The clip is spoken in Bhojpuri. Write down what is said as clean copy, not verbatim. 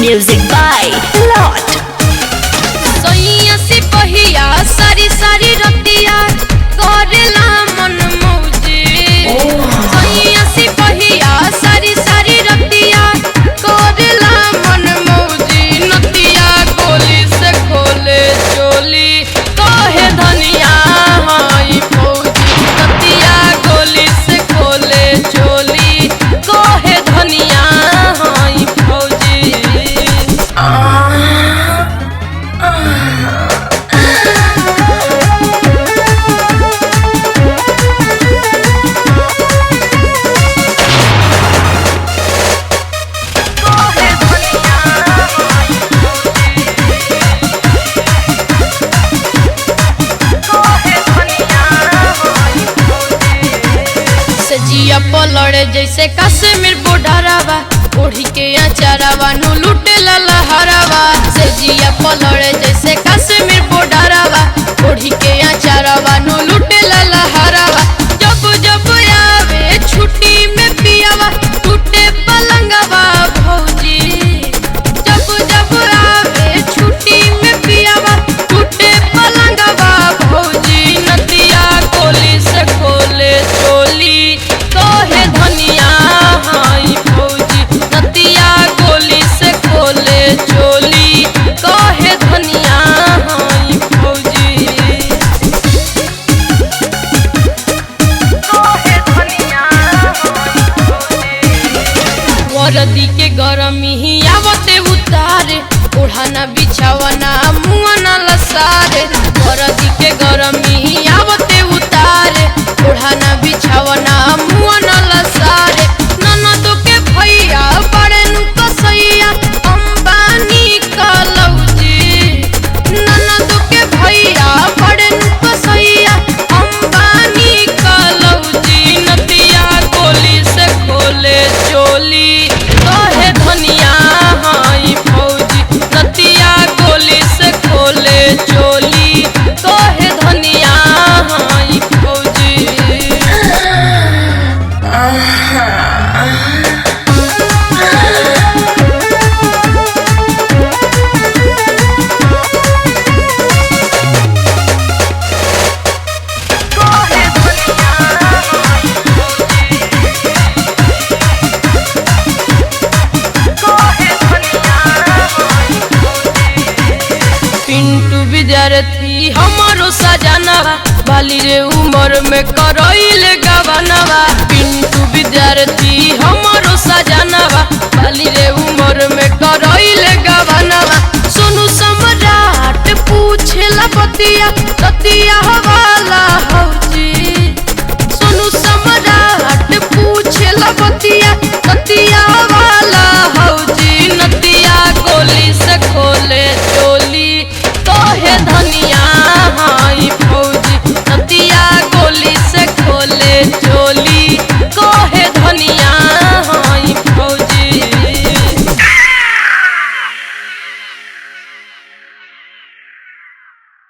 Music by Lot. सोइया सिपहिया सारी सारी रतिया करेला मन मौजी। सोइया सिपहिया सारी सारी रतिया करेला मन मौजी। नतिया गोली से खोले चोली कहे धनिया हाई फौजी। नतिया गोली से खोले चोली कहे धनिया हाई फौजी। सजिया पलड़े जैसे कश्मीर बोढ़ारावा ओढ़ी के अचारावा नु लुटे लहरावा। सजिया पलड़े जैसे कश्मीर बोढ़ारावा ओढ़ी के अचारावा नु लुटे लहरावा। जब जब आवे छुट्टी में पियावा टूटे पलंगवा भौजी। जब जब आवे छुट्टी में पियावा टूटे पलंगवा भौजी। नतिया गोली से खोले चोली कहे धनिया हाई फौजी। नतिया गोली से खोले चोली कहे धनिया हाई फौजी। वरदी के गरमी ही आवते उतारे ओढ़ाना बिछावना मुआना लसारे। वरदी के गरमी ही आवते उतारे ओढ़ाना बिछावना मुआना लसारे। ननदो के भैया बड़े नु कसैया अंबानी कलौजी। ननदो के भैया बड़े नु कसैया अंबानी कलौजी। नतिया गोली से खोले चोली कहे धनिया हाई फौजी। नतिया गोली से खोले चोली कहे धनिया हाई फौजी। पिंटू विद्यार्थी हमारो सजनवा बाली रे उमर में करैले गवनवा। पिंटू विद्यार्थी हमारो सजनवा बाली रे उमर में करैले गवनवा। सोनू सम्राट पूछेला बतिया ततिया वाला